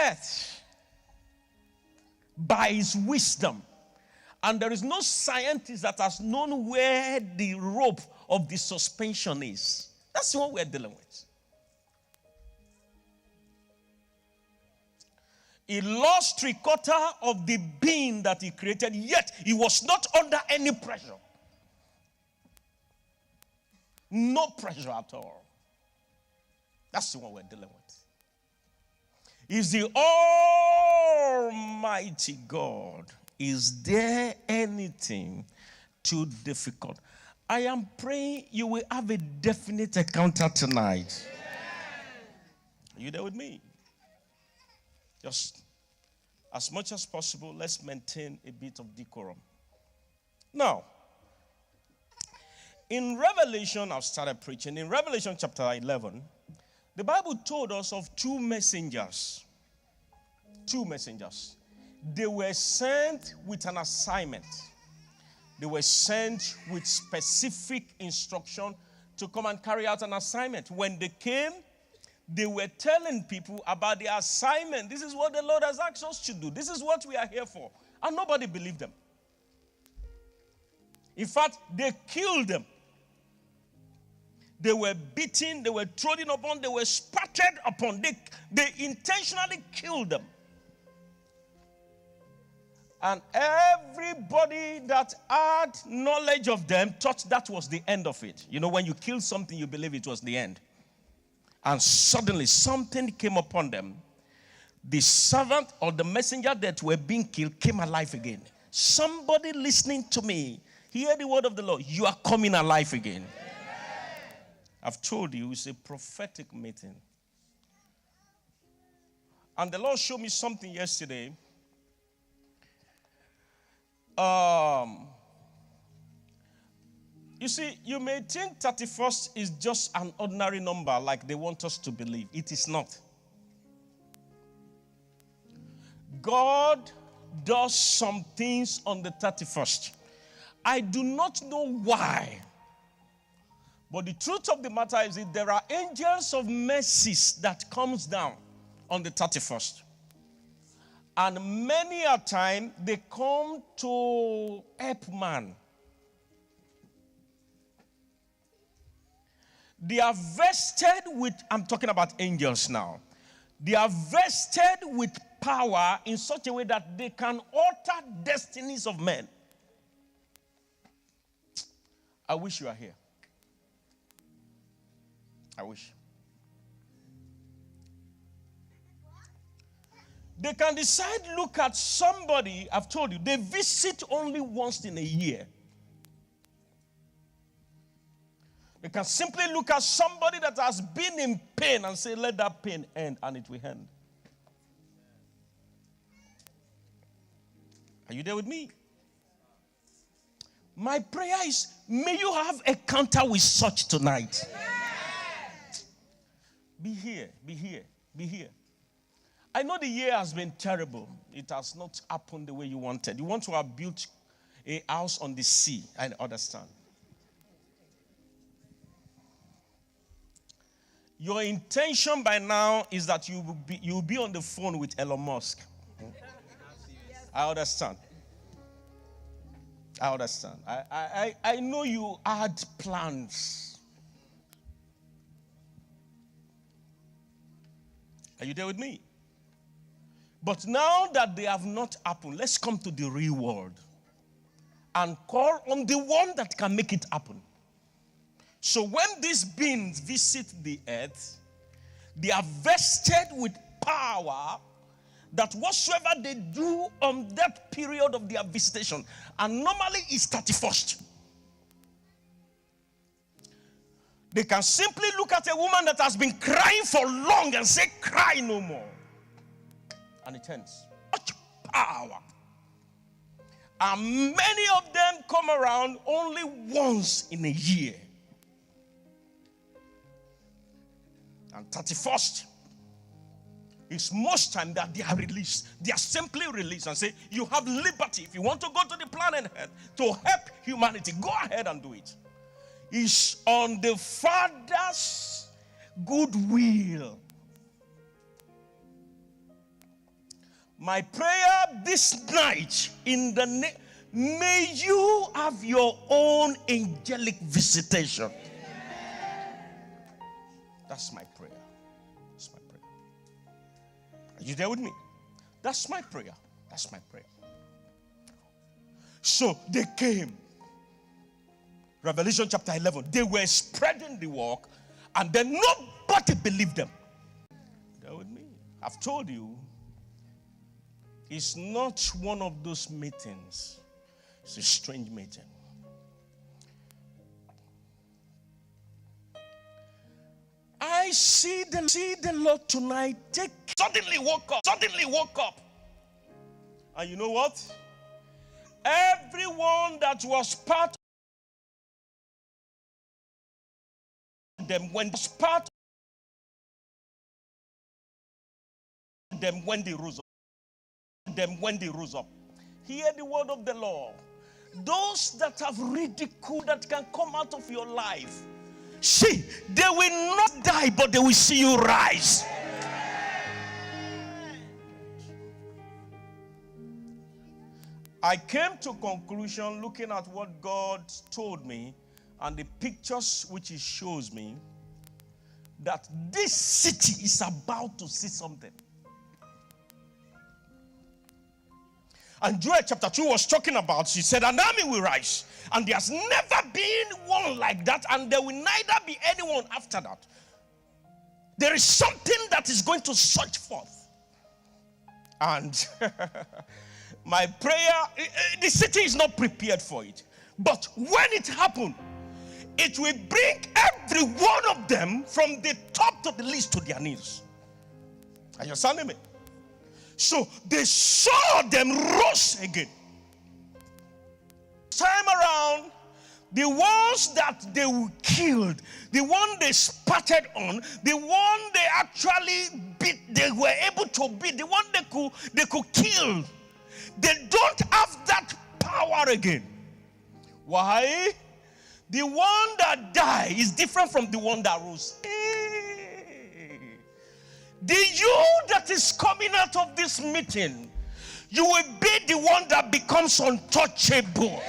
earth by his wisdom. And there is no scientist that has known where the rope of the suspension is. That's what we're dealing with. He lost 3/4 of the being that he created, yet he was not under any pressure. No pressure at all. That's what we're dealing with. He's the Almighty God. Is there anything too difficult? I am praying you will have a definite encounter tonight. Are you there with me? Just as much as possible, let's maintain a bit of decorum. Now, in Revelation, I've started preaching. In Revelation chapter 11, the Bible told us of two messengers. Two messengers. They were sent with an assignment. They were sent with specific instruction to come and carry out an assignment. When they came, they were telling people about the assignment. This is what the Lord has asked us to do. This is what we are here for. And nobody believed them. In fact, they killed them. They were beaten, they were trodden upon, they were spattered upon. They intentionally killed them. And everybody that had knowledge of them thought that was the end of it. You know, when you kill something, you believe it was the end. And suddenly something came upon them. The servant or the messenger that were being killed came alive again. Somebody listening to me, hear the word of the Lord. You are coming alive again. I've told you, it's a prophetic meeting. And the Lord showed me something yesterday. You see, you may think 31st is just an ordinary number like they want us to believe. It is not. God does some things on the 31st. I do not know why. But the truth of the matter is that there are angels of mercies that comes down on the 31st. And many a time, they come to help man. They are vested with, I'm talking about angels now. They are vested with power in such a way that they can alter destinies of men. I wish you are here. I wish. They can decide, look at somebody, I've told you, they visit only once in a year. They can simply look at somebody that has been in pain and say, let that pain end, and it will end. Are you there with me? My prayer is, may you have a encounter with such tonight. Be here, be here, be here. I know the year has been terrible. It has not happened the way you wanted. You want to have built a house on the sea. I understand. Your intention by now is that you will be on the phone with Elon Musk. I understand. I understand. I know you had plans. Are you there with me? But now that they have not happened, let's come to the real world and call on the one that can make it happen. So when these beings visit the earth, they are vested with power that whatsoever they do on that period of their visitation, and normally it's 31st. They can simply look at a woman that has been crying for long and say, cry no more. And it ends. Much power. And many of them come around only once in a year. And 31st is most time that they are released. They are simply released and say, you have liberty. If you want to go to the planet Earth to help humanity, go ahead and do it. It's on the Father's goodwill. My prayer this night in the name, may you have your own angelic visitation. That's my prayer. That's my prayer. Are you there with me? That's my prayer. That's my prayer. So they came. Revelation chapter 11. They were spreading the work, and then nobody believed them. There with me. I've told you, it's not one of those meetings. It's a strange meeting. I see the Lord tonight suddenly woke up. And you know what? Everyone that was part of them when they rose up. Hear the word of the Lord. Those that have ridicule that can come out of your life, see, they will not die, but they will see you rise. I came to conclusion looking at what God told me and the pictures which He shows me, that this city is about to see something. And Joel chapter 2 was talking about, she said, an army will rise. And there's never been one like that, and there will neither be anyone after that. There is something that is going to surge forth. And my prayer, the city is not prepared for it. But when it happens, it will bring every one of them from the top to the least to their knees. Are you understanding me? So they saw them rose again. Time around, the ones that they killed, the one they spattered on, the one they actually beat, they were able to beat, the one they could kill, they don't have that power again. Why? The one that died is different from the one that rose. The you that is coming out of this meeting, you will be the one that becomes untouchable.